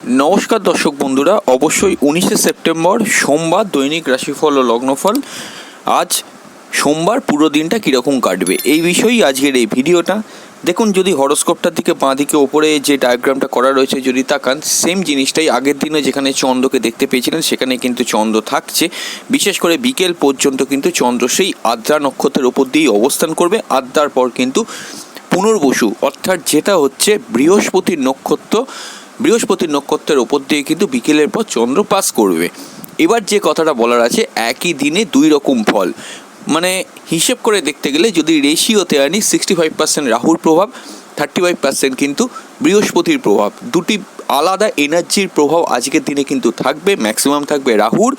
নমস্কার দর্শক বন্ধুরা, অবশ্যই 19শে সেপ্টেম্বর সোমবার দৈনিক রাশিফল ও লগ্নফল। আজ সোমবার পুরো দিনটা কীরকম কাটবে এই বিষয়েই আজকের এই ভিডিওটা। দেখুন, যদি হরোস্কোপটার দিকে বাঁ দিকে ওপরে যে ডায়াগ্রামটা করা রয়েছে যদি তাকান, সেম জিনিসটাই আগের দিনে যেখানে চন্দ্রকে দেখতে পেয়েছিলেন সেখানে কিন্তু চন্দ্র থাকছে। বিশেষ করে বিকেল পর্যন্ত কিন্তু চন্দ্র সেই আদ্রা নক্ষত্রের ওপর দিয়েই অবস্থান করবে। আদ্রার পর কিন্তু পুনর্বসু অর্থাৎ যেটা হচ্ছে বৃহস্পতির নক্ষত্রের ওপর দিয়ে কিন্তু বিকেলের পর চন্দ্র পাস করবে। এবার যে কথাটা বলার আছে, একই দিনে দুই রকম ফল, মানে হিসেব করে দেখতে গেলে যদি রেশিওতে আনি 65% রাহুর প্রভাব, 35% কিন্তু বৃহস্পতির প্রভাব। দুটি আলাদা এনার্জির প্রভাব আজকের দিনে কিন্তু থাকবে। ম্যাক্সিমাম থাকবে রাহুর,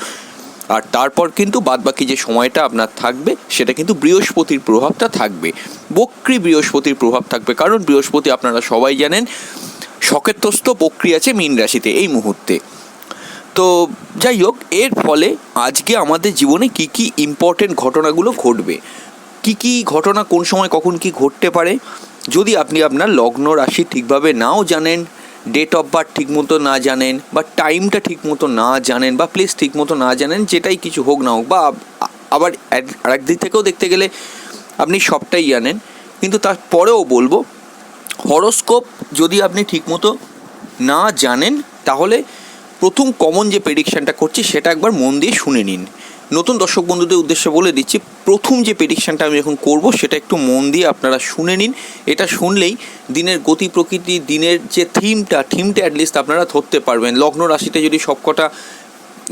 আর তারপর কিন্তু বাদবাকি যে সময়টা আপনার থাকবে সেটা কিন্তু বৃহস্পতির প্রভাবটা থাকবে। বক্রী বৃহস্পতির প্রভাব থাকবে, কারণ বৃহস্পতি আপনারা সবাই জানেন শকেরতস্ত বক্রী আছে মীন রাশিতে এই মুহূর্তে। তো যাই হোক, এর ফলে আজকে আমাদের জীবনে কি কি ইম্পর্টেন্ট ঘটনাগুলো ঘটবে, কি কি ঘটনা কোন সময় কখন কি ঘটতে পারে, যদি আপনি আপনার লগ্ন রাশি ঠিকভাবে নাও জানেন, ডেট অফ বার্থ ঠিকমতো না জানেন, বা টাইমটা ঠিকমতো না জানেন, বা প্লেস ঠিকমতো না জানেন, যেটাই কিছু হোক না হোক, বা আবার আরেক দিক থেকেও দেখতে গেলে আপনি সবটাই জানেন, কিন্তু তারপরেও বলবো হরোস্কোপ যদি আপনি ঠিকমতো না জানেন তাহলে প্রথম কমন যে প্রেডিকশানটা করছি সেটা একবার মন দিয়ে শুনে নিন। নতুন দর্শক বন্ধুদের উদ্দেশ্যে বলে দিচ্ছি, প্রথম যে প্রেডিকশানটা আমি এখন করব সেটা একটু মন দিয়ে আপনারা শুনে নিন। এটা শুনলেই দিনের গতি প্রকৃতি, দিনের যে থিমটা অ্যাটলিস্ট আপনারা ধরতে পারবেন। লগ্ন রাশিতে যদি সবকটা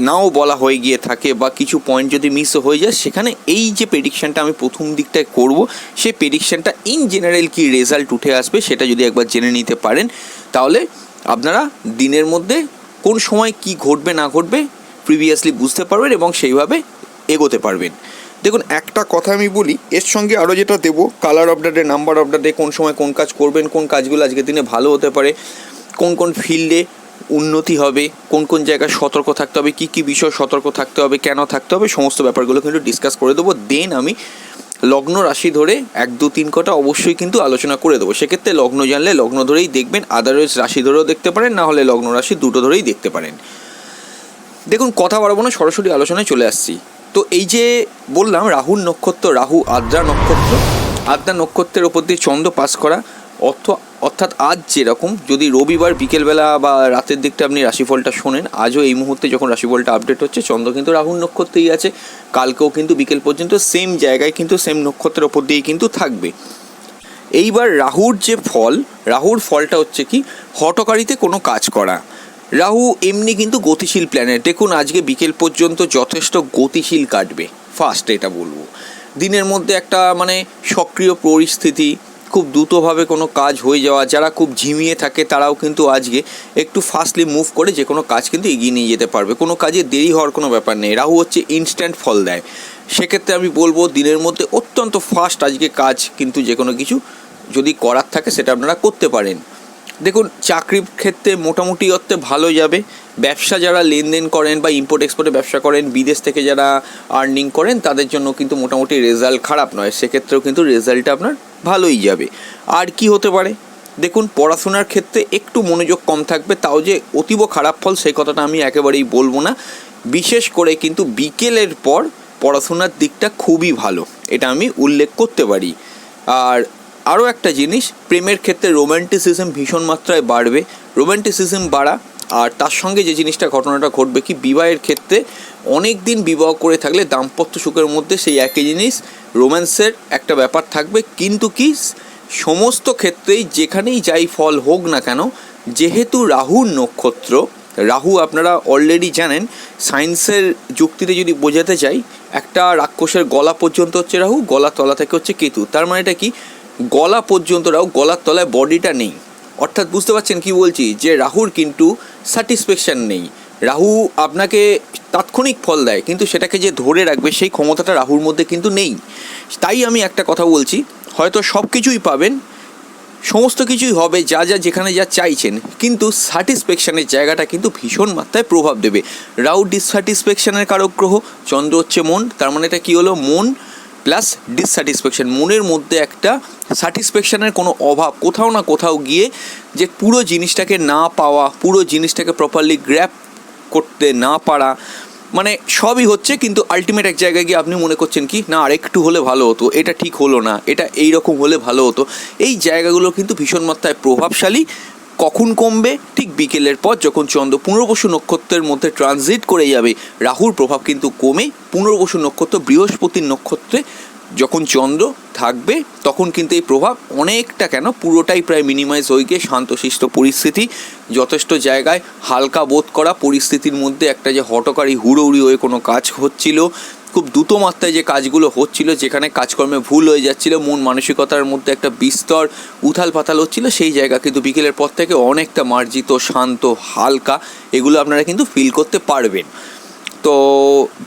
নাও বলা হয়ে গিয়ে থাকে বা কিছু পয়েন্ট যদি মিস হয়ে যায়, সেখানে এই যে প্রেডিকশানটা আমি প্রথম দিকটায় করব সেই প্রেডিকশানটা ইন জেনারেল কী রেজাল্ট উঠে আসবে সেটা যদি একবার জেনে নিতে পারেন, তাহলে আপনারা দিনের মধ্যে কোন সময় কি ঘটবে না ঘটবে প্রিভিয়াসলি বুঝতে পারবেন এবং সেইভাবে এগোতে পারবেন। দেখুন, একটা কথা আমি বলি, এর সঙ্গে আরও যেটা দেবো, colour of the day, number of the day, কোন সময় কোন কাজ করবেন, কোন কাজগুলো আজকের দিনে ভালো হতে পারে, কোন কোন ফিল্ডে উন্নতি হবে, কোন কোন জায়গায় সতর্ক থাকতে হবে, কী কী বিষয় সতর্ক থাকতে হবে, কেন থাকতে হবে, সমস্ত ব্যাপারগুলো কিন্তু ডিসকাস করে দেবো। দেন আমি লগ্ন রাশি ধরে 1-2-3 কটা অবশ্যই কিন্তু আলোচনা করে দেবো। সেক্ষেত্রে লগ্ন জানলে লগ্ন ধরেই দেখবেন, আদারওয়াইজ রাশি ধরেও দেখতে পারেন, না হলে লগ্ন রাশি দুটো ধরেই দেখতে পারেন। দেখুন, কথা বাড়াবো না, সরাসরি আলোচনায় চলে আসছি। তো এই যে বললাম রাহুর নক্ষত্র, রাহু আদ্রা নক্ষত্রের ওপর দিয়ে চন্দ্র পাস করা অর্থাৎ আজ যেরকম, যদি রবিবার বিকেলবেলা বা রাতের দিকটা আপনি রাশিফলটা শোনেন, আজও এই মুহূর্তে যখন রাশিফলটা আপডেট হচ্ছে চন্দ্র কিন্তু রাহুর নক্ষত্রেই আছে। কালকেও কিন্তু বিকেল পর্যন্ত সেম জায়গায় কিন্তু সেম নক্ষত্রের ওপর দিয়েই কিন্তু থাকবে। এইবার রাহুর ফলটা হচ্ছে কি, হঠকারিতে কোনো কাজ করা। রাহু এমনি কিন্তু গতিশীল প্ল্যানেট। দেখুন, আজকে বিকেল পর্যন্ত যথেষ্ট গতিশীল কাটবে, ফার্স্ট এটা বলবো। দিনের মধ্যে একটা সক্রিয় পরিস্থিতি, খুব দ্রুতভাবে কোনো কাজ হয়ে যাওয়া, যারা খুব ঝিমিয়ে থাকে তারাও কিন্তু আজকে একটু ফাস্টলি মুভ করে যে কোনো কাজ কিন্তু এগিয়ে নিয়ে যেতে পারবে। কোনো কাজে দেরি হওয়ার কোনো ব্যাপার নেই। রাহু হচ্ছে ইনস্ট্যান্ট ফল দেয়। সেক্ষেত্রে আমি বলবো দিনের মধ্যে অত্যন্ত ফাস্ট আজকে কাজ কিন্তু যে কোনো কিছু যদি করার থাকে সেটা আপনারা করতে পারেন। দেখুন, চাকরির ক্ষেত্রে মোটামুটি অর্থে ভালো যাবে। ব্যবসা যারা লেনদেন করেন বা ইম্পোর্ট এক্সপোর্টে ব্যবসা করেন, বিদেশ থেকে যারা আর্নিং করেন, তাদের জন্য কিন্তু মোটামুটি রেজাল্ট খারাপ নয়। সেক্ষেত্রেও কিন্তু রেজাল্টটা আপনার ভালোই যাবে। আর কি হতে পারে, দেখুন, পড়াশোনার ক্ষেত্রে একটু মনোযোগ কম থাকবে। তাও যে অতীব খারাপ ফল সেই কথাটা আমি একেবারেই বলবো না। বিশেষ করে কিন্তু বিকেলের পর পড়াশোনার দিকটা খুবই ভালো, এটা আমি উল্লেখ করতে পারি। আর আরও একটা জিনিস, প্রেমের ক্ষেত্রে রোম্যান্টিসিজম ভীষণ মাত্রায় বাড়বে। রোম্যান্টিসিজম বাড়া, আর তার সঙ্গে যে ঘটনাটা ঘটবে কি, বিবাহের ক্ষেত্রে অনেক দিন বিবাহ করে থাকলে দাম্পত্য সুখের মধ্যে সেই একই জিনিস রোম্যান্সের একটা ব্যাপার থাকবে। কিন্তু কি, সমস্ত ক্ষেত্রেই যেখানেই যাই ফল হোক না কেন, যেহেতু রাহুর নক্ষত্র, রাহু আপনারা অলরেডি জানেন, সায়েন্সের যুক্তিতে যদি বোঝাতে চাই, একটা রাক্ষসের গলা পর্যন্ত হচ্ছে রাহু, গলার তলা থেকে হচ্ছে কেতু। তার মানে এটা কি, গলা পর্যন্ত রাহু, গলার তলায় বডিটা নেই। অর্থাৎ বুঝতে পারছেন কি বলছি, যে রাহুর কিন্তু স্যাটিসফ্যাকশান নেই। রাহু আপনাকে তাৎক্ষণিক ফল দেয়, কিন্তু সেটাকে যে ধরে রাখবে সেই ক্ষমতাটা রাহুর মধ্যে কিন্তু নেই। তাই আমি একটা কথা বলছি, হয়তো সব কিছুই পাবেন, সমস্ত কিছুই হবে, যা যেখানে যা চাইছেন, কিন্তু স্যাটিসফ্যাকশানের জায়গাটা কিন্তু ভীষণ মাত্রায় প্রভাব দেবে। রাহু ডিসস্যাটিসফ্যাকশানের কারক গ্রহ, চন্দ্র হচ্ছে মন। তার মানে এটা কী হলো, মন প্লাস ডিসস্যাটিসফ্যাকশন, মনের মধ্যে একটা স্যাটিসফ্যাকশনের কোনো অভাব, কোথাও না কোথাও গিয়ে যে পুরো জিনিসটাকে না পাওয়া, পুরো জিনিসটাকে প্রপারলি গ্র্যাপ করতে না পারা, মানে সবই হচ্ছে, কিন্তু আলটিমেট এক জায়গায় গিয়ে আপনি মনে করছেন কি না আর একটু হলে ভালো হতো, এটা ঠিক হলো না, এটা এই রকম হলে ভালো হতো। এই জায়গাগুলো কিন্তু ভীষণ মাত্রায় প্রভাবশালী। কখন কমবে? ঠিক বিকেলের পর যখন চন্দ্র পুনর্বসু নক্ষত্রের মধ্যে ট্রানজিট করে যাবে, রাহুর প্রভাব কিন্তু কমে পুনর্বসু নক্ষত্র বৃহস্পতির নক্ষত্রে যখন চন্দ্র থাকবে তখন কিন্তু এই প্রভাব অনেকটা কেন পুরোটাই প্রায় মিনিমাইজ হয়ে গিয়ে শান্তশিষ্ট পরিস্থিতি, যথেষ্ট জায়গায় হালকা বোধ করা পরিস্থিতির মধ্যে একটা যে হঠকারী হুড়োহুড়ি হয়ে কোনো কাজ হচ্ছিল, খুব দ্রুত মাত্রায় যে কাজগুলো হচ্ছিল, যেখানে কাজকর্মে ভুল হয়ে যাচ্ছিল, মন মানসিকতার মধ্যে একটা বিস্তর উথাল পাতাল হচ্ছিল, সেই জায়গা কিন্তু বিকেলের পর থেকে অনেকটা মার্জিত, শান্ত, হালকা, এগুলো আপনারা কিন্তু ফিল করতে পারবেন। তো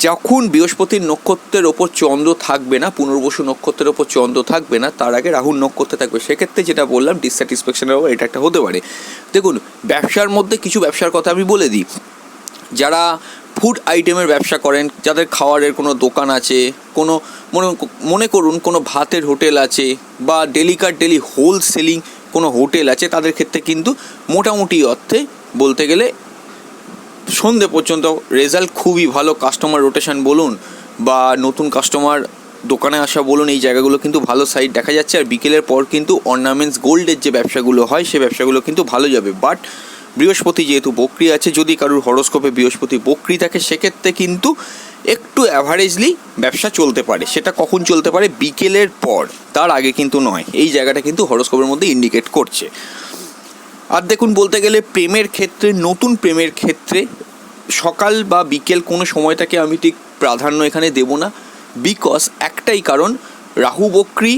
যখন বৃহস্পতির নক্ষত্রের ওপর চন্দ্র থাকবে না, পুনর্বসু নক্ষত্রের ওপর চন্দ্র থাকবে না, তার আগে রাহুর নক্ষত্রে থাকবে, সেক্ষেত্রে যেটা বললাম ডিসস্যাটিসফ্যাকশনের ওপর এটা একটা হতে পারে। দেখুন, ব্যবসার মধ্যে কিছু ব্যবসার কথা আমি বলে দিই। যারা ফুড আইটেমের ব্যবসা করেন, যাদের খাওয়ারের কোনো দোকান আছে, কোনো মনে করুন কোনো ভাতের হোটেল আছে, বা ডেলি হোলসেলিং কোনো হোটেল আছে, তাদের ক্ষেত্রে কিন্তু মোটামুটি অর্থে বলতে গেলে সন্ধে পর্যন্ত রেজাল্ট খুবই ভালো। কাস্টমার রোটেশন বলুন বা নতুন কাস্টমার দোকানে আসা বলুন, এই জায়গাগুলো কিন্তু ভালো সাইড দেখা যাচ্ছে। আর বিকেলের পর কিন্তু অর্নামেন্টস গোল্ডের যে ব্যবসাগুলো হয় সে ব্যবসাগুলো কিন্তু ভালো যাবে। বাট বৃহস্পতি যেহেতু বক্রি আছে, যদি কারোর হরোস্কোপে বৃহস্পতি বক্রি থাকে, সেক্ষেত্রে কিন্তু একটু অ্যাভারেজলি ব্যবসা চলতে পারে। সেটা কখন চলতে পারে? বিকেলের পর, তার আগে কিন্তু নয়। এই জায়গাটা কিন্তু হরোস্কোপের মধ্যে ইন্ডিকেট করছে। আর দেখুন, বলতে গেলে প্রেমের ক্ষেত্রে, নতুন প্রেমের ক্ষেত্রে সকাল বা বিকেল কোনো সময়টাকে আমি ঠিক প্রাধান্য এখানে দেব না। বিকজ একটাই কারণ, রাহু বক্রি,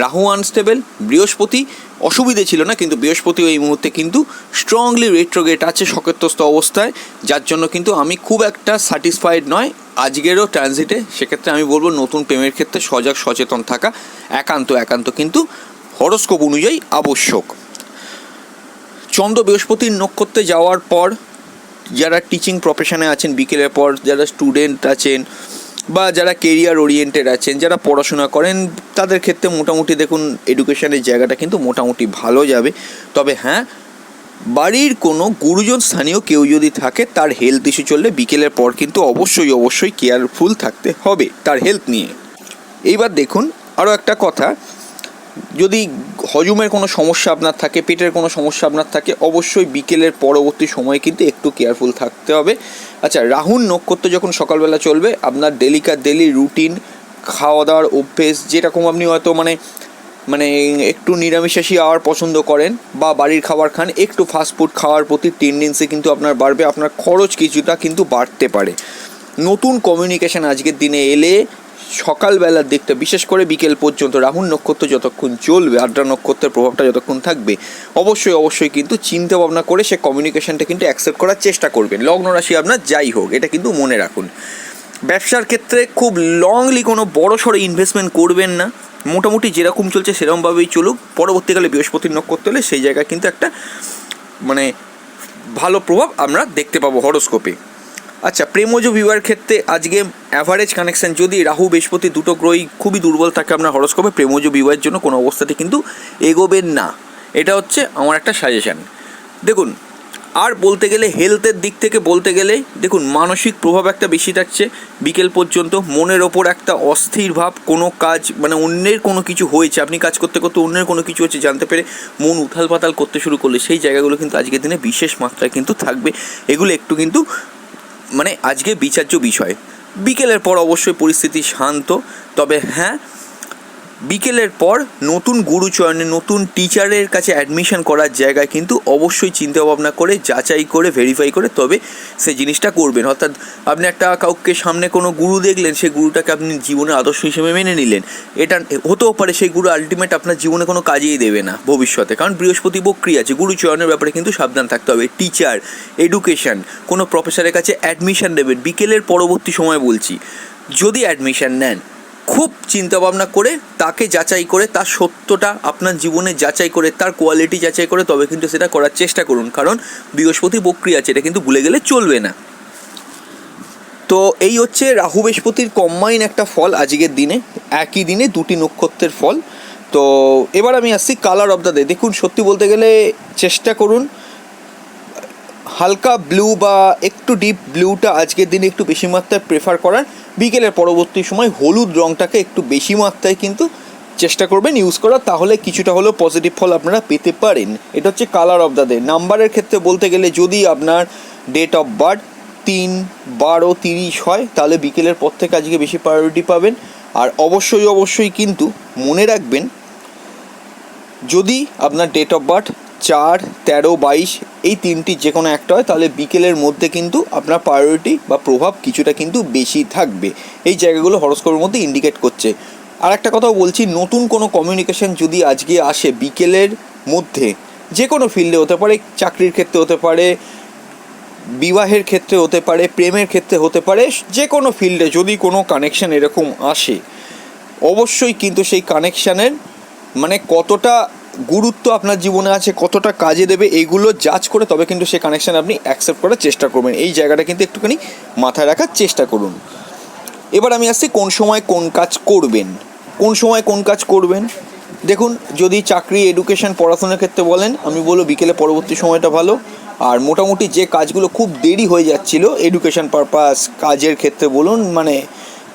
রাহু আনস্টেবল, বৃহস্পতি অসুবিধে ছিল না, কিন্তু বৃহস্পতি এই মুহূর্তে কিন্তু স্ট্রংলি রেট্রোগেট আছে শকেত্রস্থ অবস্থায়, যার জন্য কিন্তু আমি খুব একটা স্যাটিসফাইড নয় আজকেরও ট্রানজিটে। সেক্ষেত্রে আমি বলবো নতুন প্রেমের ক্ষেত্রে সজাগ সচেতন থাকা একান্ত কিন্তু হরোস্কোপ অনুযায়ী আবশ্যক। চন্দ্র বৃহস্পতির নক্ষত্রে যাওয়ার পর যারা টিচিং প্রফেশনে আছেন বিকেলের পর, যারা স্টুডেন্ট আছেন বা যারা কেরিয়ার ওরিয়েন্টেড আছেন, যারা পড়াশোনা করেন, তাদের ক্ষেত্রে মোটামুটি দেখুন এডুকেশনের জায়গাটা কিন্তু মোটামুটি ভালো যাবে। তবে হ্যাঁ, বাড়ির কোনো গুরুজন স্থানীয় কেউ যদি থাকে, তার হেলথ ইস্যু চললে বিকেলের পর কিন্তু অবশ্যই কেয়ারফুল থাকতে হবে তার হেলথ নিয়ে। এইবার দেখুন আরও একটা কথা, যদি হজমের কোনো সমস্যা আপনার থাকে, পেটের কোনো সমস্যা আপনার থাকে, অবশ্যই বিকেলের পরবর্তী সময়ে কিন্তু একটু কেয়ারফুল থাকতে হবে। আচ্ছা, রাহুর নক্ষত্র যখন সকালবেলা চলবে, আপনার ডেলি রুটিন খাওয়া দাওয়ার অভ্যেস, যেরকম আপনি হয়তো মানে একটু নিরামিষাশী আহার পছন্দ করেন বা বাড়ির খাবার খান, একটু ফাস্টফুড খাওয়ার প্রতি টেন্ডেন্সি কিন্তু আপনার বাড়বে, আপনার খরচ কিছুটা কিন্তু বাড়তে পারে। নতুন কমিউনিকেশান আজকের দিনে এলে সকালবেলার দিকটা, বিশেষ করে বিকেল পর্যন্ত রাহুর নক্ষত্র যতক্ষণ চলবে, আদ্রা নক্ষত্রের প্রভাবটা যতক্ষণ থাকবে, অবশ্যই কিন্তু চিন্তা ভাবনা করে সে কমিউনিকেশানটা কিন্তু অ্যাকসেপ্ট করার চেষ্টা করবেন, লগ্ন রাশি আপনার যাই হোক, এটা কিন্তু মনে রাখুন। ব্যবসার ক্ষেত্রে খুব লংলি কোনো বড় সড়ো ইনভেস্টমেন্ট করবেন না, মোটামুটি যেরকম চলছে সেরকমভাবেই চলুক। পরবর্তীকালে বৃহস্পতির নক্ষত্র হলে সেই জায়গায় কিন্তু একটা ভালো প্রভাব আমরা দেখতে পাবো হরোস্কোপে। আচ্ছা, প্রেমজ বিবাহের ক্ষেত্রে আজকে অ্যাভারেজ কানেকশান, যদি রাহু বৃহস্পতি দুটো গ্রহই খুবই দুর্বল থাকে আপনার হরোস্কোপে, প্রেমজ বিবাহের জন্য কোনো অবস্থাতে কিন্তু এগোবেন না। এটা হচ্ছে আমার একটা সাজেশান। দেখুন, আর বলতে গেলে হেলথের দিক থেকে বলতে গেলে দেখুন, মানসিক প্রভাব একটা বেশি থাকছে বিকেল পর্যন্ত, মনের ওপর একটা অস্থির ভাব, কোনো কাজ অন্যের কোনো কিছু হয়েছে, আপনি কাজ করতে অন্যের কোনো কিছু হচ্ছে জানতে পেরে মন উথাল পাতাল করতে শুরু করলে, সেই জায়গাগুলো কিন্তু আজকের দিনে বিশেষ মাত্রায় কিন্তু থাকবে। এগুলো একটু কিন্তু আজকে বিচার্য বিষয়। বিকেলের পর অবশ্যই পরিস্থিতি শান্ত। তবে হ্যাঁ, বিকেলের পর নতুন গুরুচরণে, নতুন টিচারের কাছে অ্যাডমিশন করার জায়গায় কিন্তু অবশ্যই চিন্তাভাবনা করে, যাচাই করে, ভেরিফাই করে তবে সে জিনিসটা করবেন। অর্থাৎ আপনি একটা কাউকে সামনে কোনো গুরু দেখলেন, সেই গুরুটাকে আপনি জীবনের আদর্শ হিসেবে মেনে নিলেন, এটা হতেও পারে সেই গুরু আলটিমেট আপনার জীবনে কোনো কাজেই দেবে না ভবিষ্যতে, কারণ বৃহস্পতি বক্রি আছে। গুরুচরণের ব্যাপারে কিন্তু সাবধান থাকতে হবে। টিচার, এডুকেশন, কোনো প্রফেসরের কাছে অ্যাডমিশন নেবেন বিকেলের পরবর্তী সময় বলছি, যদি অ্যাডমিশন নেন খুব চিন্তাভাবনা করে, তাকে যাচাই করে, তার সত্যটা আপনার জীবনে যাচাই করে, তার কোয়ালিটি যাচাই করে তবে কিন্তু সেটা করার চেষ্টা করুন, কারণ বৃহস্পতি বক্রি আছে, এটা কিন্তু ভুলে গেলে চলবে না। তো এই হচ্ছে রাহু বৃহস্পতির কম্বাইন একটা ফল আজকের দিনে, একই দিনে দুটি নক্ষত্রের ফল। তো এবার আমি আসছি কালার অফ দ্য ডে। দেখুন, সত্যি বলতে গেলে চেষ্টা করুন হালকা ব্লু বা একটু ডিপ ব্লুটা আজকের দিনে একটু বেশি মাত্রায় প্রেফার করার। বিকেলের পরবর্তী সময় হলুদ রঙটাকে একটু বেশি মাত্রায় কিন্তু চেষ্টা করবেন ইউজ করার, তাহলে কিছুটা হলেও পজিটিভ ফল আপনারা পেতে পারেন। এটা হচ্ছে কালার অফ দ্য ডে। নাম্বারের ক্ষেত্রে বলতে গেলে যদি আপনার ডেট অফ বার্থ 3, 12, 30 হয়, তাহলে বিকেলের পর থেকে আজকে বেশি প্রায়োরিটি পাবেন। আর অবশ্যই কিন্তু মনে রাখবেন, যদি আপনার ডেট অফ বার্থ 4, 13, 22 এই তিনটির যে কোনো একটা হয়, তাহলে বিকেলের মধ্যে কিন্তু আপনার প্রায়োরিটি বা প্রভাব কিছুটা কিন্তু বেশি থাকবে। এই জায়গাগুলো হরোস্কোপের মধ্যে ইন্ডিকেট করছে। আর একটা কথাও বলছি, নতুন কোনো কমিউনিকেশন যদি আজকে আসে বিকেলের মধ্যে, যে কোনো ফিল্ডে হতে পারে, চাকরির ক্ষেত্রে হতে পারে, বিবাহের ক্ষেত্রে হতে পারে, প্রেমের ক্ষেত্রে হতে পারে, যে কোনো ফিল্ডে যদি কোনো কানেকশান এরকম আসে, অবশ্যই কিন্তু সেই কানেকশানের মানে কতটা গুরুত্ব আপনার জীবনে আছে, কতটা কাজে দেবে, এইগুলো জাজ করে তবে কিন্তু সেই কানেকশান আপনি অ্যাকসেপ্ট করার চেষ্টা করবেন। এই জায়গাটা কিন্তু একটুখানি মাথায় রাখার চেষ্টা করুন। এবার আমি আসছি কোন সময় কোন কাজ করবেন। কোন সময় কোন কাজ করবেন, দেখুন, যদি চাকরি, এডুকেশন, পড়াশোনার ক্ষেত্রে বলেন, আমি বলবো বিকেলে পরবর্তী সময়টা ভালো। আর মোটামুটি যে কাজগুলো খুব দেরি হয়ে যাচ্ছিল এডুকেশন পারপাস, কাজের ক্ষেত্রে বলুন, মানে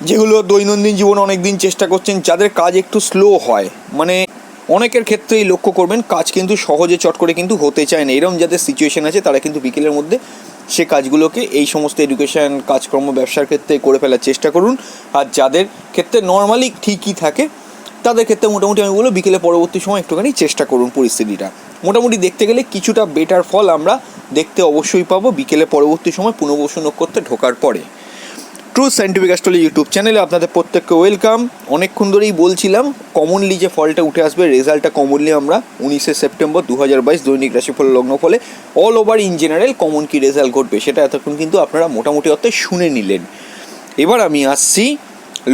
যেগুলো দৈনন্দিন জীবনে অনেক দিন চেষ্টা করছেন, যাদের কাজ একটু স্লো হয়, মানে অনেকের ক্ষেত্রেই লক্ষ্য করবেন কাজ কিন্তু সহজে চট করে কিন্তু হতে চায় না, এরকম যাদের সিচুয়েশন আছে তারা কিন্তু বিকেলের মধ্যে সে কাজগুলোকে এই সমস্ত এডুকেশন, কাজকর্ম, ব্যবসার ক্ষেত্রে করে ফেলার চেষ্টা করুন। আর যাদের ক্ষেত্রে নর্মালি ঠিকই থাকে তাদের ক্ষেত্রে মোটামুটি আমি বলবো বিকেলে পরবর্তী সময় একটুখানি চেষ্টা করুন। পরিস্থিতিটা মোটামুটি দেখতে গেলে কিছুটা বেটার ফল আমরা দেখতে অবশ্যই পাবো বিকেলে পরবর্তী সময় পুনর্বসু নক্ষত্রে ঢোকার পরে। ট্রুথ সায়েন্টিফিক অ্যাস্ট্রোলজি ইউটিউব চ্যানেলে আপনাদের প্রত্যেককে ওয়েলকাম। অনেকক্ষণ ধরেই বলছিলাম কমনলি যে ফলটা উঠে আসবে, রেজাল্টটা কমনলি আমরা 19শে সেপ্টেম্বর 2022 দৈনিক রাশিফল লগ্ন ফলে all over in general common কী রেজাল্ট ঘটবে সেটা এতক্ষণ কিন্তু আপনারা মোটামুটি অর্থে শুনে নিলেন। এবার আমি আসছি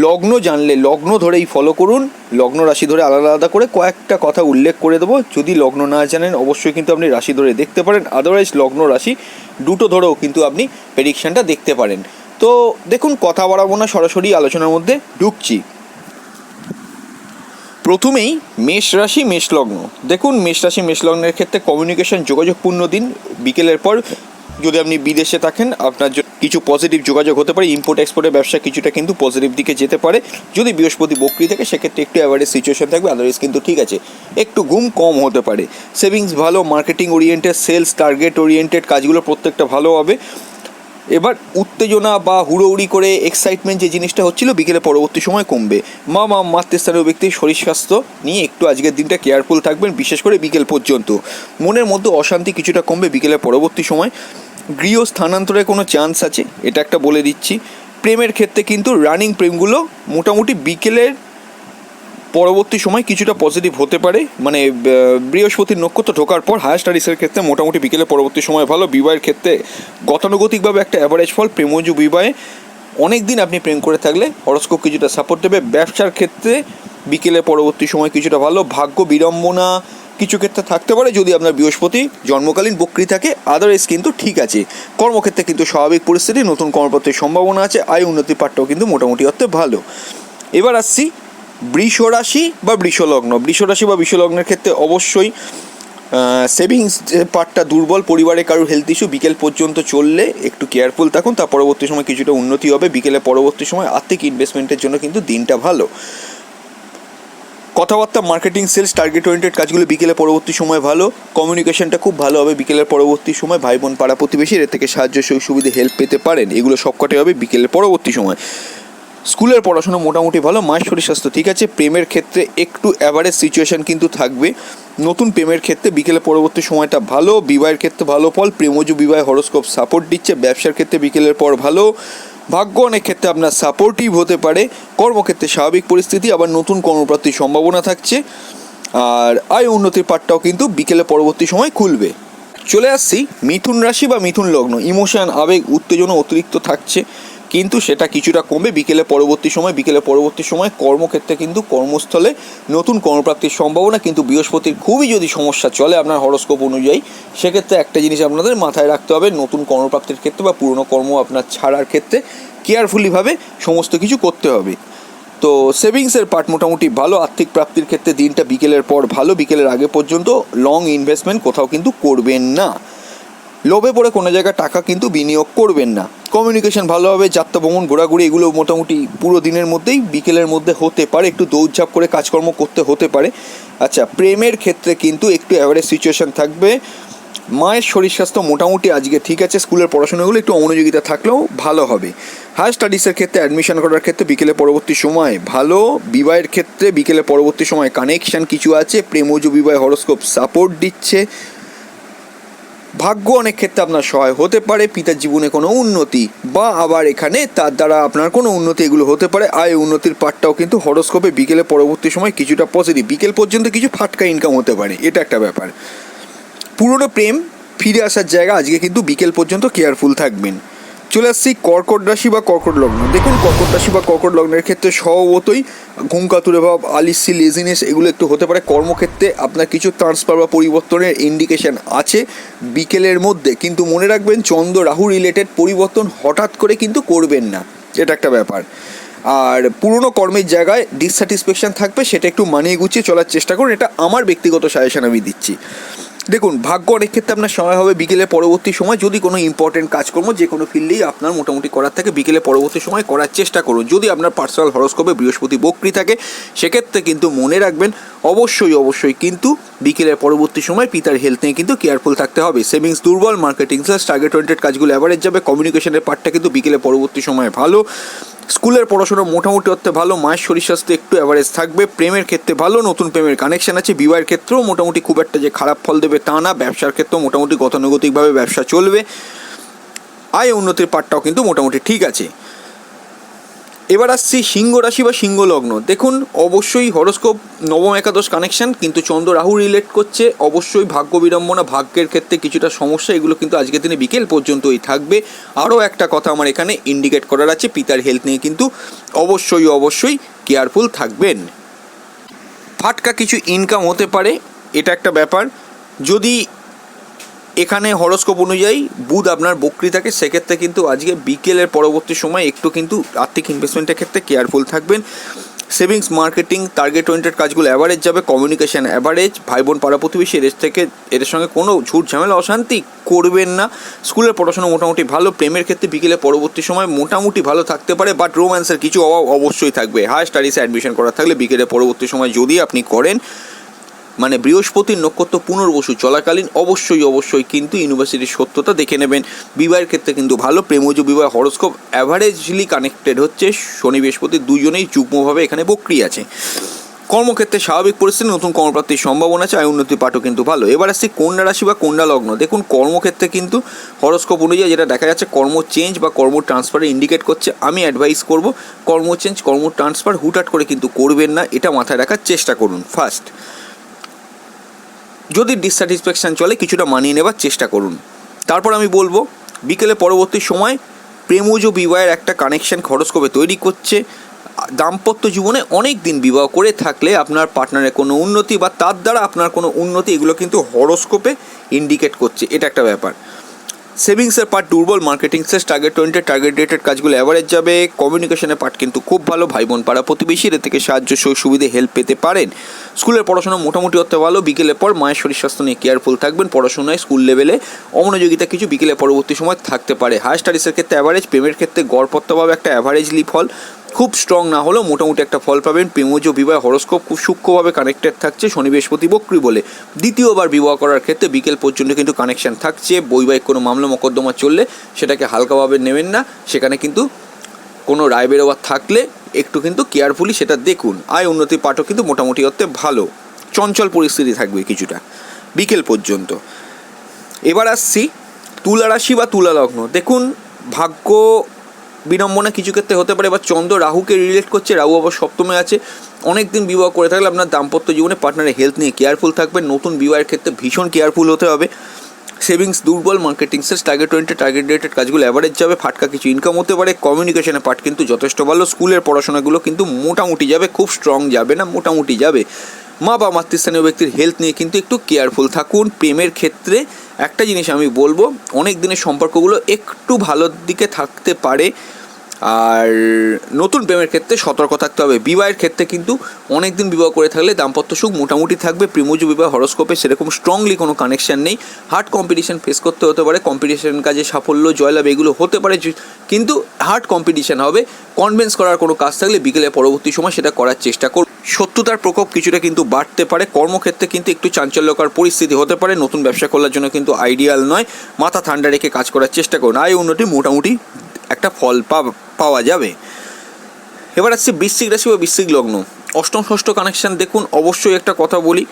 লগ্ন জানলে লগ্ন ধরেই ফলো করুন। লগ্ন রাশি ধরে আলাদা আলাদা করে কয়েকটা কথা উল্লেখ করে দেবো। যদি লগ্ন না জানেন অবশ্যই কিন্তু আপনি রাশি ধরে দেখতে পারেন, আদারওয়াইজ লগ্ন রাশি দুটো ধরেও কিন্তু আপনি প্রেডিকশানটা দেখতে পারেন। তো দেখুন, কথা বাড়াবো না, সরাসরি আলোচনার মধ্যে ঢুকছি। প্রথমেই মেষ রাশি, মেষ লগ্ন। দেখুন, মেষ রাশি, মেষ লগ্নের ক্ষেত্রে কমিউনিকেশন, যোগাযোগপূর্ণ দিন। বিকেলের পর যদি আপনি বিদেশে থাকেন আপনার কিছু পজিটিভ যোগাযোগ হতে পারে, ইম্পোর্ট এক্সপোর্টের ব্যবসা কিছুটা কিন্তু পজিটিভ দিকে যেতে পারে। যদি বৃহস্পতি বক্রি থাকে সেক্ষেত্রে একটু অ্যাভারেজ সিচুয়েশন থাকবে, আদারওয়াইজ কিন্তু ঠিক আছে, একটু ঘুম কম হতে পারে। সেভিংস ভালো, marketing oriented, sales target oriented কাজগুলো প্রত্যেকটা ভালো হবে। এবার উত্তেজনা বা হুড়োহুড়ি করে এক্সাইটমেন্ট যে জিনিসটা হচ্ছিল বিকেলে পরবর্তী সময় কমবে। মাতৃস্থানীয় ব্যক্তির শরীর স্বাস্থ্য নিয়ে একটু আজকের দিনটা কেয়ারফুল থাকবেন, বিশেষ করে বিকেল পর্যন্ত। মনের মধ্যে অশান্তি কিছুটা কমবে বিকেলের পরবর্তী সময়। গৃহ স্থানান্তরের কোনো চান্স আছে, এটা একটা বলে দিচ্ছি। প্রেমের ক্ষেত্রে কিন্তু রানিং প্রেমগুলো মোটামুটি বিকেলের পরবর্তী সময় কিছুটা পজিটিভ হতে পারে, মানে বৃহস্পতির নক্ষত্র ঢোকার পর। হায়ার স্টাডিজের ক্ষেত্রে মোটামুটি বিকেলে পরবর্তী সময় ভালো। বিবাহের ক্ষেত্রে গতানুগতিকভাবে একটা অ্যাভারেজ ফল। প্রেমজু বিবাহে অনেক দিন আপনি প্রেম করে থাকলে হরোস্কোপ কিছুটা সাপোর্ট দেবে। ব্যবসার ক্ষেত্রে বিকেলে পরবর্তী সময় কিছুটা ভালো। ভাগ্য বিড়ম্বনা কিছু ক্ষেত্রে থাকতে পারে যদি আপনার বৃহস্পতি জন্মকালীন বক্রি থাকে, আদারওয়াইজ কিন্তু ঠিক আছে। কর্মক্ষেত্রে কিন্তু স্বাভাবিক পরিস্থিতি, নতুন কর্মপ্রাপ্তির সম্ভাবনা আছে। আয় উন্নতির পাঠটাও কিন্তু মোটামুটি অর্থে ভালো। এবার আসছি বৃষ রাশি বা বৃষলগ্ন। বৃষ রাশি বা বৃষলগ্নের ক্ষেত্রে অবশ্যই সেভিংস পার্টটা দুর্বল। পরিবারে কারোর হেলথ ইস্যু বিকেল পর্যন্ত চললে একটু কেয়ারফুল থাকুন, তার পরবর্তী সময় কিছুটা উন্নতি হবে। বিকেলে পরবর্তী সময় আর্থিক ইনভেস্টমেন্টের জন্য কিন্তু দিনটা ভালো। কথাবার্তা, মার্কেটিং, সেলস টার্গেট ওরিয়েন্টেড কাজগুলো বিকেলে পরবর্তী সময় ভালো। কমিউনিকেশনটা খুব ভালো হবে বিকেলের পরবর্তী সময়। ভাই বোন, পাড়া প্রতিবেশীর এর থেকে সাহায্য, সুবিধে, হেল্প পেতে পারেন। এগুলো সবকটাই হবে বিকেলের পরবর্তী সময়। স্কুলের পড়াশোনা মোটামুটি ভালো। মায়ের শরীর স্বাস্থ্য ঠিক আছে। প্রেমের ক্ষেত্রে একটু অ্যাভারেজ সিচুয়েশন কিন্তু থাকবে। নতুন প্রেমের ক্ষেত্রে বিকেলে পরবর্তী সময়টা ভালো। বিবাহের ক্ষেত্রে ভালো ফল। প্রেমজু বিবাহে হরোস্কোপ সাপোর্ট দিচ্ছে। ব্যবসার ক্ষেত্রে বিকেলের পর ভালো। ভাগ্য অনেক ক্ষেত্রে আপনার সাপোর্টিভ হতে পারে। কর্মক্ষেত্রে স্বাভাবিক পরিস্থিতি, আবার নতুন কর্মপ্রাপ্তির সম্ভাবনা থাকছে। আর আয় উন্নতির পাঠটাও কিন্তু বিকেলে পরবর্তী সময় খুলবে। চলে আসছি মিথুন রাশি বা মিথুন লগ্ন। ইমোশন, আবেগ, উত্তেজনা অতিরিক্ত থাকছে। কিন্তু সেটা কিছুটা কমবে বিকেলে পরবর্তী সময় কর্মক্ষেত্রে কিন্তু কর্মস্থলে নতুন কর্মপ্রাপ্তির সম্ভাবনা, কিন্তু বৃহস্পতির খুবই যদি সমস্যা চলে আপনার হরোস্কোপ অনুযায়ী, সেক্ষেত্রে একটা জিনিস আপনাদের মাথায় রাখতে হবে, নতুন কর্মপ্রাপ্তির ক্ষেত্রে বা পুরনো কর্ম আপনার ছাড়ার ক্ষেত্রে কেয়ারফুলিভাবে সমস্ত কিছু করতে হবে। তো সেভিংসের পার্ট মোটামুটি ভালো, আর্থিক প্রাপ্তির ক্ষেত্রে দিনটা বিকেলের পর ভালো, বিকেলের আগে পর্যন্ত লং ইনভেস্টমেন্ট কোথাও কিন্তু করবেন না, লোভে পড়ে কোনো জায়গায় টাকা কিন্তু বিনিয়োগ করবেন না। কমিউনিকেশন ভালো হবে, যাত্রা ভ্রমণ ঘোরাঘুরি এগুলো মোটামুটি পুরো দিনের মধ্যেই বিকেলের মধ্যে হতে পারে, একটু দৌড়ঝাঁপ করে কাজকর্ম করতে হতে পারে। আচ্ছা, প্রেমের ক্ষেত্রে কিন্তু একটু অ্যাভারেজ সিচুয়েশান থাকবে। মায়ের শরীর স্বাস্থ্য মোটামুটি আজকে ঠিক আছে, স্কুলের পড়াশোনাগুলো একটু অমনোযোগিতা থাকলেও ভালো হবে। হায়ার স্টাডিজের ক্ষেত্রে অ্যাডমিশন করার ক্ষেত্রে বিকেলে পরবর্তী সময় ভালো। বিবাহের ক্ষেত্রে বিকেলে পরবর্তী সময় কানেকশান কিছু আছে, প্রেমজ বিবাহ হরোস্কোপ সাপোর্ট দিচ্ছে। ভাগ্য অনেক ক্ষেত্রে আপনার সহায় হতে পারে, পিতার জীবনে কোনো উন্নতি বা আবার এখানে তার দ্বারা আপনার কোনো উন্নতি এগুলো হতে পারে। আয় উন্নতির পার্টটাও কিন্তু হরোস্কোপে বিকেলে পরবর্তী সময় কিছুটা পজিটিভ, বিকেল পর্যন্ত কিছু ফাটকা ইনকাম হতে পারে, এটা একটা ব্যাপার। পুরনো প্রেম ফিরে আসার জায়গা আজকে কিন্তু বিকেল পর্যন্ত কেয়ারফুল থাকবেন। চলে আসছি কর্কট রাশি বা কর্কট লগ্ন। দেখুন, কর্কট রাশি বা কর্কট লগ্নের ক্ষেত্রে স্বভাবতই ঘুমকাতুরে ভাব, আলিসি, লেজিনেস এগুলো একটু হতে পারে। কর্মক্ষেত্রে আপনার কিছু ট্রান্সফার বা পরিবর্তনের ইন্ডিকেশন আছে বিকেলের মধ্যে, কিন্তু মনে রাখবেন চন্দ্র রাহু রিলেটেড পরিবর্তন হঠাৎ করে কিন্তু করবেন না, এটা একটা ব্যাপার। আর পুরনো কর্মের জায়গায় ডিসস্যাটিসফ্যাকশন থাকবে, সেটা একটু মানিয়ে গুছিয়ে চলার চেষ্টা করুন, এটা আমার ব্যক্তিগত সাজেশন আমি দিচ্ছি। দেখুন, ভাগ্য অনেক ক্ষেত্রে আপনার সময় হবে বিকেলে পরবর্তী সময়, যদি কোনো ইম্পর্টেন্ট কাজকর্ম যে কোনো ফিল্ডেই আপনার মোটামুটি করার থাকে বিকেলে পরবর্তী সময় করার চেষ্টা করুন। যদি আপনার পার্সোনাল হরোস্কোপে বৃহস্পতি বক্রী থাকে, সেক্ষেত্রে কিন্তু মনে রাখবেন অবশ্যই কিন্তু বিকেলের পরবর্তী সময় পিতার হেলথ নিয়ে কিন্তু কেয়ারফুল থাকতে হবে। সেভিংস দুর্বল, মার্কেটিং সেলস, টার্গেট ওরিয়েন্টেড কাজগুলো অ্যাভারেজ যাবে। কমিউনিকেশনের পার্টটা কিন্তু বিকেলে পরবর্তী সময় ভালো। স্কুলের পড়াশোনা মোটামুটি অর্থে ভালো, মায়ের শরীর স্বাস্থ্য একটু অ্যাভারেজ থাকবে। প্রেমের ক্ষেত্রে ভালো, নতুন প্রেমের কানেকশন আছে। বিবাহের ক্ষেত্রেও মোটামুটি খুব একটা যে খারাপ ফল দেবে তা না। ব্যবসার ক্ষেত্রেও মোটামুটি গতানুগতিকভাবে ব্যবসা চলবে। আয় উন্নতির পার্টটাও কিন্তু মোটামুটি ঠিক আছে। এবার আসছি সিংহ রাশি বা সিংহ লগ্ন। দেখুন, অবশ্যই হরোস্কোপ নবম একাদশ কানেকশন, কিন্তু চন্দ্র রাহু রিলেট করছে। অবশ্যই ভাগ্য বিড়ম্বনা, ভাগ্যের ক্ষেত্রে কিছুটা সমস্যা, এগুলো কিন্তু আজকের দিনে বিকেল পর্যন্তই থাকবে। আরও একটা কথা আমার এখানে ইন্ডিকেট করার আছে, পিতার হেলথ নিয়ে কিন্তু অবশ্যই কেয়ারফুল থাকবেন। ফাটকা কিছু ইনকাম হতে পারে, এটা একটা ব্যাপার। যদি এখানে হরোস্কোপ অনুযায়ী বুধ আপনার বক্রী থাকে, সেক্ষেত্রে কিন্তু আজকে বিকেলের পরবর্তী সময় একটু কিন্তু আর্থিক ইনভেস্টমেন্টের ক্ষেত্রে কেয়ারফুল থাকবেন। সেভিংস, মার্কেটিং, টার্গেট ওরিয়েন্টেড কাজগুলো অ্যাভারেজ যাবে। Communication average. ভাই বোন, পাড়া প্রতিবেশী এদের সঙ্গে কোনো ঝুট ঝামেলা অশান্তি করবেন না। স্কুলের পড়াশোনা মোটামুটি ভালো। প্রেমের ক্ষেত্রে বিকেলে পরবর্তী সময় মোটামুটি ভালো থাকতে পারে, বাট রোম্যান্সের কিছু অভাব অবশ্যই থাকবে। হায়ার স্টাডিজে অ্যাডমিশন করা থাকলে বিকেলের পরবর্তী সময় যদি আপনি করেন, মানে বৃহস্পতির নক্ষত্র পুনর্বসু চলাকালীন অবশ্যই কিন্তু ইউনিভার্সিটির সত্যতা দেখে নেবেন। বিবাহের ক্ষেত্রে কিন্তু ভালো। প্রেমজ বিবাহ হরোস্কোপ অ্যাভারেজলি কানেক্টেড হচ্ছে। শনি বৃহস্পতি দুজনেই যুগ্মভাবে এখানে বক্রী আছে। কর্মক্ষেত্রে স্বাভাবিক পরিস্থিতি, নতুন কর্মপ্রাপ্তির সম্ভাবনা আছে। আয় উন্নতির পাঠও কিন্তু ভালো। এবার আসছি কন্যা রাশি বা কন্যা লগ্ন। দেখুন, কর্মক্ষেত্রে কিন্তু হরোস্কোপ অনুযায়ী যেটা দেখা যাচ্ছে, কর্ম চেঞ্জ বা কর্ম ট্রান্সফারে ইন্ডিকেট করছে। আমি অ্যাডভাইস করব কর্ম চেঞ্জ, কর্ম ট্রান্সফার হুটহাট করে কিন্তু করবেন না, এটা মাথায় রাখার চেষ্টা করুন। ফার্স্ট, যদি ডিসস্যাটিসফ্যাকশান চলে কিছুটা মানিয়ে নেবার চেষ্টা করুন। তারপর আমি বলবো বিকেলে পরবর্তী সময় প্রেমজ বিবাহের একটা কানেকশান হরোস্কোপে তৈরি করছে। দাম্পত্য জীবনে অনেক দিন বিবাহ করে থাকলে আপনার পার্টনারের কোনো উন্নতি বা তার দ্বারা আপনার কোনো উন্নতি, এগুলো কিন্তু হরোস্কোপে ইন্ডিকেট করছে, এটা একটা ব্যাপার। সেভিংসের পার্ট দুর্বল, marketing sales, target oriented, target related কাজগুলো অ্যাভারেজ যাবে। কমিউনিকেশনের পার্ট কিন্তু খুব ভালো। ভাই বোন, পাড়া প্রতিবেশী এর থেকে সাহায্য সুবিধে হেল্প পেতে পারেন। স্কুলের পড়াশোনা মোটামুটি অর্থে ভালো। বিকেলের পর মায়ের শরীর স্বাস্থ্য নিয়ে কেয়ারফুল থাকবেন। পড়াশোনায় স্কুল লেভেলে অমনোযোগিতা কিছু বিকেলে পরবর্তী সময় থাকতে পারে। হায়ার স্টাডিজের ক্ষেত্রে অ্যাভারেজ। প্রেমের ক্ষেত্রে গড়পত্তভাবে একটা অ্যাভারেজলি ফল, খুব স্ট্রং না হলেও মোটামুটি একটা ফল পাবেন। প্রেমজ বিবাহ হরোস্কোপ খুব সূক্ষ্মভাবে কানেক্টেড থাকছে শনি বৃহস্পতি বক্রী বলে। দ্বিতীয়বার বিবাহ করার ক্ষেত্রে বিকেল পর্যন্ত কিন্তু কানেকশান থাকছে। বৈবাহিক কোনো মামলা মোকদ্দমা চললে সেটাকে হালকাভাবে নেবেন না, সেখানে কিন্তু কোনো রায় বেরোবার থাকলে একটু কিন্তু কেয়ারফুলি সেটা দেখুন। আয় উন্নতির পাঠও কিন্তু মোটামুটি অর্থে ভালো। চঞ্চল পরিস্থিতি থাকবে কিছুটা বিকেল পর্যন্ত। এবার আসছি তুলা রাশি বা তুলা লগ্ন। দেখুন, ভাগ্য বিড়ম্বনা কিছু ক্ষেত্রে হতে পারে। এবার চন্দ্র রাহুকে রিলেট করছে, রাহু আবার সপ্তমে আছে। অনেক দিন বিবাহ করে থাকলে আপনার দাম্পত্য জীবনে পার্টনারের হেলথ নিয়ে কেয়ারফুল থাকবেন। নতুন বিবাহের ক্ষেত্রে ভীষণ কেয়ারফুল হতে হবে। সেভিংস দুর্বল, marketing sales target oriented target related কাজগুলো অ্যাভারেজ যাবে, ফাটকা কিছু ইনকাম হতে পারে, কমিউনিকেশনের পার্ট কিন্তু যথেষ্ট ভালো, স্কুলের পড়াশোনাগুলো কিন্তু মোটামুটি যাবে, খুব স্ট্রং যাবে না, মোটামুটি যাবে। মা বা মাতৃস্থানীয় ব্যক্তির হেলথ নিয়ে কিন্তু একটু কেয়ারফুল থাকুন। প্রেমের ক্ষেত্রে একটা জিনিস আমি বলবো, অনেক দিনের সম্পর্কগুলো একটু ভালোর দিকে থাকতে পারে, আর নতুন প্রেমের ক্ষেত্রে সতর্ক থাকতে হবে। বিবাহের ক্ষেত্রে কিন্তু অনেক দিন বিবাহ করে থাকলে দাম্পত্য সুখ মোটামুটি থাকবে। প্রেমজ বিবাহ হরস্কোপে সেরকম স্ট্রংলি কোনো কানেকশান নেই। হার্ড কম্পিটিশন ফেস করতে হতে পারে, কম্পিটিশন কাজে সাফল্য জয়লাভ এগুলো হতে পারে, কিন্তু হার্ড কম্পিটিশান হবে। কনভিন্স করার কোনো কাজ থাকলে বিকেলে পরবর্তী সময় সেটা করার চেষ্টা করুন। শত্রুতার প্রকোপ কিছুটা কিন্তু বাড়তে পারে। কর্মক্ষেত্রে কিন্তু একটু চাঞ্চল্যকর পরিস্থিতি হতে পারে। নতুন ব্যবসা করার জন্য কিন্তু আইডিয়াল নয়, মাথা ঠান্ডা রেখে কাজ করার চেষ্টা করুন। আয় উন্নতি মোটামুটি একটা ফল পাওয়া যাবে। এবার আসছে বৃশ্চিক রাশি বা বৃশ্চিক লগ্ন। অষ্টম ষষ্ঠ কানেকশান দেখুন। অবশ্যই একটা কথা বলি,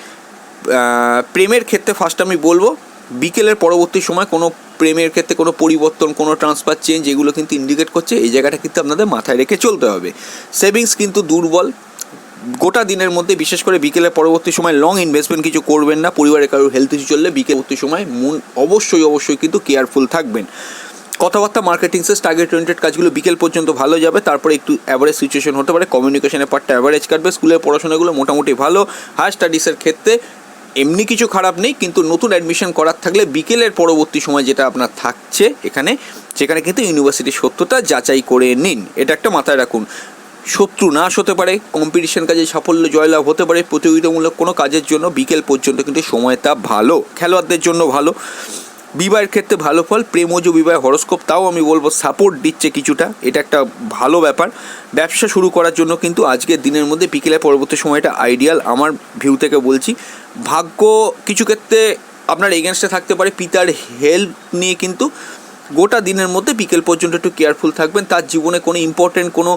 প্রেমের ক্ষেত্রে ফার্স্ট আমি বলবো বিকেলের পরবর্তী সময় কোনো প্রেমের ক্ষেত্রে কোনো পরিবর্তন, কোনো ট্রান্সফার চেঞ্জ এগুলো কিন্তু ইন্ডিকেট করছে, এই জায়গাটা কিন্তু আপনাদের মাথায় রেখে চলতে হবে। সেভিংস কিন্তু দুর্বল গোটা দিনের মধ্যে, বিশেষ করে বিকেলের পরবর্তী সময় লং ইনভেস্টমেন্ট কিছু করবেন না। পরিবারের কারোর হেলথ ইস্যু চললে বিকেলবর্তী সময় অবশ্যই কিন্তু কেয়ারফুল থাকবেন। কথাবার্তা, মার্কেটিং সেলস টার্গেট ওরিয়েন্টেড কাজগুলো বিকেল পর্যন্ত ভালো যাবে, তারপরে একটু অ্যাভারেজ সিচুয়েশন হতে পারে। কমিউনিকেশনের পার্টটা অ্যাভারেজ কাটবে। স্কুলের পড়াশোনাগুলো মোটামুটি ভালো। হায়ার স্টাডিজের ক্ষেত্রে এমনি কিছু খারাপ নেই, কিন্তু নতুন অ্যাডমিশন করার থাকলে বিকেলের পরবর্তী সময় যেটা আপনার থাকছে এখানে, সেখানে কিন্তু ইউনিভার্সিটির সত্যতা যাচাই করে নিন, এটা একটা মাথায় রাখুন। শত্রু নাশ হতে পারে, কম্পিটিশন কাজে সাফল্য জয়লাভ হতে পারে। প্রতিযোগিতামূলক কোনো কাজের জন্য বিকেল পর্যন্ত কিন্তু সময়টা ভালো, খেলোয়াড়দের জন্য ভালো। বিবাহের ক্ষেত্রে ভালো ফল। প্রেমজ বিবাহ হরস্কোপ তাও আমি বলবো সাপোর্ট দিচ্ছে কিছুটা, এটা একটা ভালো ব্যাপার। ব্যবসা শুরু করার জন্য কিন্তু আজকের দিনের মধ্যে বিকেলের পরবর্তী সময়টা আইডিয়াল, আমার ভিউ থেকে বলছি। ভাগ্য কিছু ক্ষেত্রে আপনার এগেনস্টে থাকতে পারে, পিতার হেল্প নিয়ে কিন্তু গোটা দিনের মধ্যে বিকেল পর্যন্ত একটু কেয়ারফুল থাকবেন। তার জীবনে কোনো ইম্পর্টেন্ট কোনো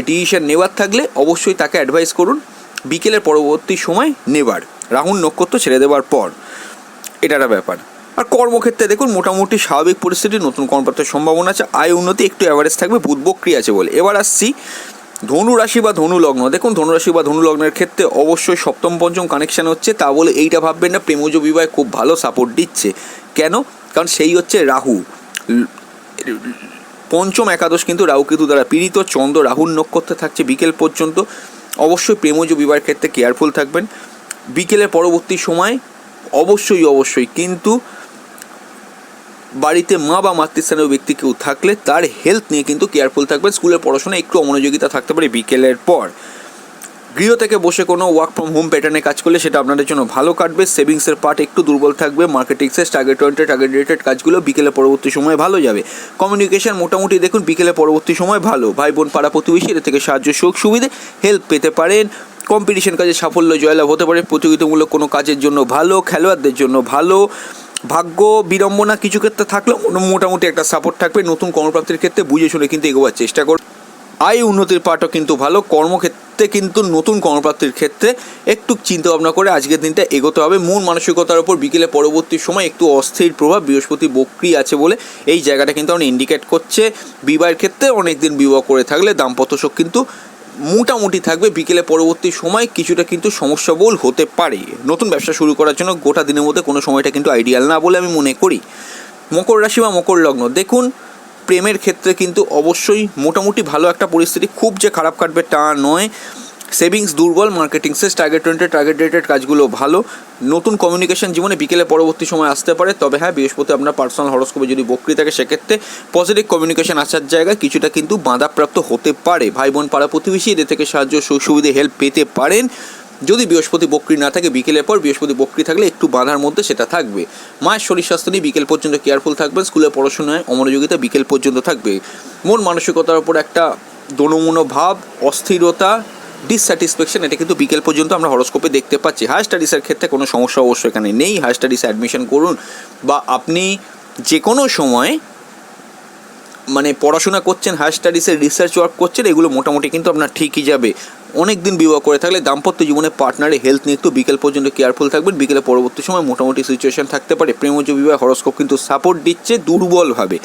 ডিসিশন নেওয়ার থাকলে অবশ্যই তাকে অ্যাডভাইস করুন বিকেলের পরবর্তী সময় নেবার, রাহুল নক্ষত্র ছেড়ে দেওয়ার পর, এটা একটা ব্যাপার। আর কর্মক্ষেত্রে দেখুন মোটামুটি স্বাভাবিক পরিস্থিতি, নতুন কর্মপ্রাপ্তির সম্ভাবনা আছে। আয় উন্নতি একটু অ্যাভারেজ থাকবে, বুধ বক্রি আছে বলে। এবার আসছি ধনু রাশি বা ধনু লগ্ন। দেখুন ধনু রাশি বা ধনু লগ্নের ক্ষেত্রে অবশ্যই সপ্তম পঞ্চম কানেকশান হচ্ছে, তা বলে এইটা ভাববেন না প্রেমজ বিবাহে খুব ভালো সাপোর্ট দিচ্ছে। কেন? কারণ সেই হচ্ছে রাহু, পঞ্চম একাদশ কিন্তু রাহু কেতু দ্বারা পীড়িত। চন্দ্র রাহুর নক্ষত্রে থাকছে বিকেল পর্যন্ত। অবশ্যই প্রেমজ বিবাহের ক্ষেত্রে কেয়ারফুল থাকবেন। বিকেলের পরবর্তী সময় অবশ্যই কিন্তু বাড়িতে মা বা মাতৃস্থানীয় ব্যক্তি কেউ থাকলে তার হেলথ নিয়ে কিন্তু কেয়ারফুল থাকবেন। স্কুলের পড়াশোনায় একটু অমনোযোগিতা থাকতে পারে বিকেলের পর। গৃহ থেকে বসে কোনো ওয়ার্ক ফ্রম হোম প্যাটার্নে কাজ করলে সেটা আপনাদের জন্য ভালো কাটবে। সেভিংসের পার্ট একটু দুর্বল থাকবে। Marketing sales target oriented target related কাজগুলো বিকেলের পরবর্তী সময় ভালো যাবে। কমিউনিকেশন মোটামুটি দেখুন বিকেলের পরবর্তী সময় ভালো। ভাই বোন পাড়া প্রতিবেশী এদের থেকে সাহায্য সুখ সুবিধে হেল্প পেতে পারেন। কম্পিটিশন কাজে সাফল্য জয়লাভ হতে পারে। প্রতিযোগিতামূলক কোনো কাজের জন্য ভালো, খেলোয়াড়দের জন্য ভালো। ভাগ্য বিড়ম্বনা কিছু ক্ষেত্রে থাকলেও মোটামুটি একটা সাপোর্ট থাকবে। নতুন কর্মপ্রাপ্তির ক্ষেত্রে বুঝে শুনে কিন্তু এগোবার চেষ্টা করুন। আয় উন্নতির পার্টও কিন্তু ভালো। কর্মক্ষেত্রে কিন্তু নতুন কর্মপ্রাপ্তির ক্ষেত্রে একটু চিন্তা ভাবনা করে আজকের দিনটা এগোতে হবে। মন মানসিকতার ওপর বিকেলে পরবর্তী সময় একটু অস্থির প্রভাব, বৃহস্পতি বক্রি আছে বলে এই জায়গাটা কিন্তু আমরা ইন্ডিকেট করছে। বিবাহের ক্ষেত্রে অনেক দিন বিবাহ করে থাকলে দাম্পত্য সুখ কিন্তু মোটামুটি থাকবে। বিকেলে পরবর্তী সময় কিছুটা কিন্তু সমস্যাবহুল হতে পারে। নতুন ব্যবসা শুরু করার জন্য গোটা দিনের মধ্যে কোনো সময়টা কিন্তু আইডিয়াল না বলে আমি মনে করি। মকর রাশি বা মকর লগ্ন দেখুন প্রেমের ক্ষেত্রে কিন্তু অবশ্যই মোটামুটি ভালো একটা পরিস্থিতি, খুব যে খারাপ কাটবে তা নয়। সেভিংস দুর্বল, marketing sales target oriented target related কাজগুলো ভালো। নতুন কমিউনিকেশন জীবনে বিকেলে পরবর্তী সময় আসতে পারে। তবে হ্যাঁ, বৃহস্পতি আপনার পার্সোনাল হরস্কোপে যদি বক্রি থাকে সেক্ষেত্রে পজিটিভ কমিউনিকেশন আসার জায়গায় কিছুটা কিন্তু বাধাপ্রাপ্ত হতে পারে। ভাই বোন পাড়া প্রতিবেশী এদের থেকে সাহায্য সুবিধে হেল্প পেতে পারেন। যদি বৃহস্পতি বক্রি না থাকে বিকেলের পর, বৃহস্পতি বক্রি থাকলে একটু বাধার মধ্যে সেটা থাকবে। মায়ের শরীর স্বাস্থ্য নিয়ে বিকেল পর্যন্ত কেয়ারফুল থাকবেন। স্কুলের পড়াশোনায় অমনোযোগিতা বিকেল পর্যন্ত থাকবে। মন মানসিকতার উপর একটা দোনমনো ভাব, অস্থিরতা, ডিসস্যাটিসফ্যাকশন এটা কিন্তু বিকেল পর্যন্ত আমরা হরস্কোপে দেখতে পাচ্ছি। হায়ার স্টাডিজের ক্ষেত্রে কোনো সমস্যা অবশ্যই এখানে নেই। হায়ার স্টাডিজে অ্যাডমিশন করুন, বা আপনি যে কোনো সময় মানে পড়াশোনা করছেন, হায়ার স্টাডিজের রিসার্চ ওয়ার্ক করছেন, এগুলো মোটামুটি কিন্তু আপনার ঠিকই যাবে। অনেক দিন বিবাহ করে থাকলে দাম্পত্য জীবনে পার্টনারের হেলথ নিয়ে একটু বিকেল পর্যন্ত কেয়ারফুল থাকবেন। বিকেলে পরবর্তী সময় মোটামুটি সিচুয়েশন থাকতে পারে। প্রেমজ বিবাহ হরস্কোপ কিন্তু সাপোর্ট দিচ্ছে দুর্বলভাবে।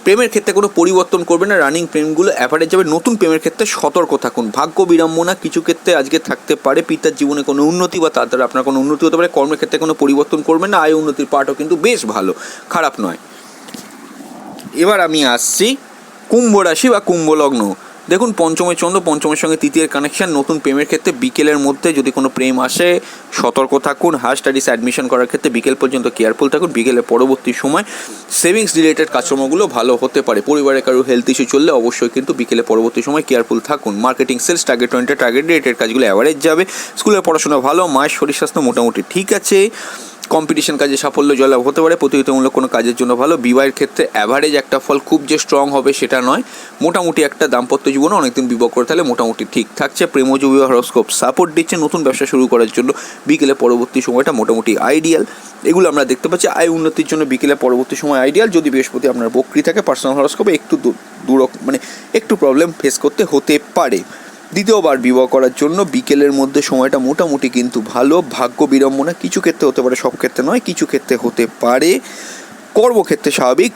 প্রেমের ক্ষেত্রে কোনো পরিবর্তন করবে না, রানিং প্রেমগুলো অ্যাভারেজ যাবে। নতুন প্রেমের ক্ষেত্রে সতর্ক থাকুন। ভাগ্য বিড়ম্বনা কিছু ক্ষেত্রে আজকে থাকতে পারে, পিতার জীবনে কোনো উন্নতি বা তার দ্বারা আপনার কোনো উন্নতি হতে পারে। কর্মের ক্ষেত্রে কোনো পরিবর্তন করবেন না, আয় উন্নতির পার্টও কিন্তু বেশ ভালো, খারাপ নয়। এবার আমি আসছি কুম্ভ রাশি বা কুম্ভ লগ্ন। দেখুন পঞ্চমের চন্দ্র, পঞ্চমের সঙ্গে তৃতীয়ের কানেকশন। নতুন প্রেমের ক্ষেত্রে বিকেলের মধ্যে যদি কোনো প্রেম আসে সতর্ক থাকুন। হায়ার স্টাডিজ অ্যাডমিশন করার ক্ষেত্রে বিকেল পর্যন্ত কেয়ারফুল থাকুন। বিকেলের পরবর্তী সময় সেভিংস রিলেটেড কাজকর্মগুলো ভালো হতে পারে। পরিবারে কারো হেলথ ইস্যু চললে অবশ্যই কিন্তু বিকেলে পরবর্তী সময় কেয়ারফুল থাকুন। Marketing, sales, target oriented, target related কাজগুলো অ্যাভারেজ যাবে। স্কুলের পড়াশোনা ভালো, মায়ের শরীর স্বাস্থ্য মোটামুটি ঠিক আছে। কম্পিটিশন কাজে সাফল্য জয়লাভ হতে পারে। প্রতিযোগিতামূলক কোনো কাজের জন্য ভালো। বিবাহের ক্ষেত্রে অ্যাভারেজ একটা ফল, খুব যে স্ট্রং হবে সেটা নয়, মোটামুটি একটা। দাম্পত্য জীবনে অনেকদিন বিবাহ করে তাহলে মোটামুটি ঠিক থাকছে। প্রেমজ বিবাহ হরোস্কোপ সাপোর্ট দিচ্ছে। নতুন ব্যবসা শুরু করার জন্য বিকেলে পরবর্তী সময়টা মোটামুটি আইডিয়াল, এগুলো আমরা দেখতে পাচ্ছি। আয় উন্নতির জন্য বিকেলে পরবর্তী সময় আইডিয়াল। যদি বৃহস্পতি আপনার বক্রী থাকে পার্সোনাল হরোস্কোপে একটু একটু প্রবলেম ফেস করতে হতে পারে। দ্বিতীয়বার বিবাহ করার জন্য বিকেলের মধ্যে সময়টা মোটামুটি কিন্তু ভালো। ভাগ্য বিড়ম্বনা কিছু ক্ষেত্রে হতে পারে, সব ক্ষেত্রে নয়, কিছু ক্ষেত্রে হতে পারে। কর্মক্ষেত্রে স্বাভাবিক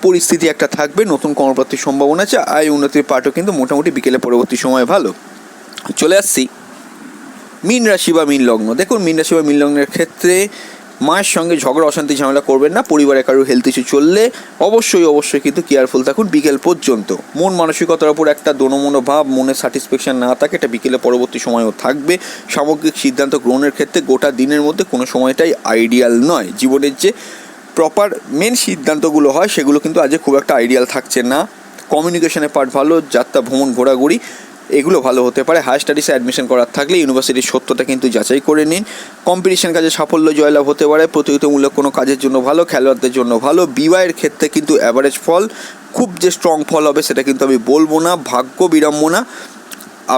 পরিস্থিতি একটা থাকবে, নতুন কর্মপ্রাপ্তির সম্ভাবনা আছে। আয় উন্নতির পার্টও কিন্তু মোটামুটি বিকেলে পরবর্তী সময় ভালো। চলে আসছি মীন রাশি বা মীন লগ্ন। দেখুন মীন রাশি বা মীন লগ্নের ক্ষেত্রে মায়ের সঙ্গে ঝগড়া অশান্তি ঝামেলা করবেন না। পরিবারে কারোর হেলথ ইস্যু চললে অবশ্যই কিন্তু কেয়ারফুল থাকুন বিকেল পর্যন্ত। মন মানসিকতার ওপর একটা দোনমনো ভাব, মনে স্যাটিসফ্যাকশন না থাকে, এটা বিকেলে পরবর্তী সময়ও থাকবে। সামগ্রিক সিদ্ধান্ত গ্রহণের ক্ষেত্রে গোটা দিনের মধ্যে কোনো সময়টাই আইডিয়াল নয়। জীবনের যে প্রপার মেন সিদ্ধান্তগুলো হয় সেগুলো কিন্তু আজকে খুব একটা আইডিয়াল থাকছে না। কমিউনিকেশনের পার্ট ভালো, যাত্রা, ভ্রমণ, ঘোরাঘুরি এগুলো ভালো হতে পারে। হায়ার স্টাডিসে অ্যাডমিশন করার থাকলে ইউনিভার্সিটির সত্যতা কিন্তু যাচাই করে নিন। কম্পিটিশন কাজে সাফল্য জয়লাভ হতে পারে। প্রতিযোগিতামূলক কোনো কাজের জন্য ভালো, খেলোয়াড়দের জন্য ভালো। বিবাহের ক্ষেত্রে কিন্তু অ্যাভারেজ ফল, খুব যে স্ট্রং ফল হবে সেটা কিন্তু আমি বলবো না। ভাগ্য বিড়ম্বনা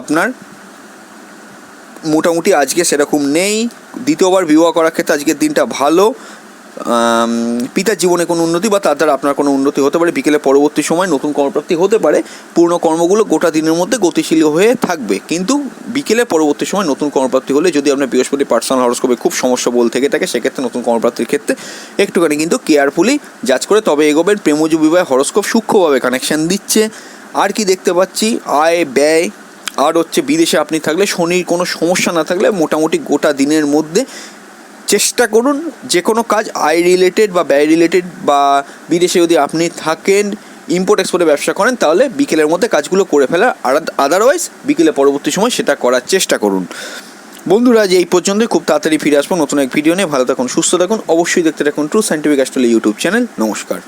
আপনার মোটামুটি আজকে সেরকম নেই। দ্বিতীয়বার বিবাহ করার ক্ষেত্রে আজকের দিনটা ভালো। পিতার জীবনে কোনো উন্নতি বা তার দ্বারা আপনার কোনো উন্নতি হতে পারে। বিকেলে পরবর্তী সময় নতুন কর্মপ্রাপ্তি হতে পারে। পুরনো কর্মগুলো গোটা দিনের মধ্যে গতিশীল হয়ে থাকবে, কিন্তু বিকেলে পরবর্তী সময় নতুন কর্মপ্রাপ্তি হলে, যদি আপনার বৃহস্পতি পার্সোনাল হরোস্কোপে খুব সমস্যা বল থেকে থাকে, সেক্ষেত্রে নতুন কর্মপ্রাপ্তির ক্ষেত্রে একটুখানি কিন্তু কেয়ারফুলি যাচ করে তবে এগোবেন। প্রেমজ বিবাহ হরোস্কোপ সূক্ষ্মভাবে কানেকশান দিচ্ছে। আর কি দেখতে পাচ্ছি, আয় ব্যয় আর বিদেশে আপনি থাকলে, শনির কোনো সমস্যা না থাকলে মোটামুটি গোটা দিনের মধ্যে চেষ্টা করুন যে কোনো কাজ আয় রিলেটেড বা ব্যয় রিলেটেড, বা বিদেশে যদি আপনি থাকেন ইম্পোর্ট এক্সপোর্টে ব্যবসা করেন তাহলে বিকেলের মধ্যে কাজগুলো করে ফেলা। আদারওয়াইজ বিকেলে পরবর্তী সময় সেটা করার চেষ্টা করুন। বন্ধুরা, আজ এই পর্যন্তই। খুব তাড়াতাড়ি ফিরে আসবো নতুন এক ভিডিও নিয়ে। ভালো থাকুন, সুস্থ থাকুন, অবশ্যই দেখতে থাকুন true scientific astrology YouTube channel. নমস্কার।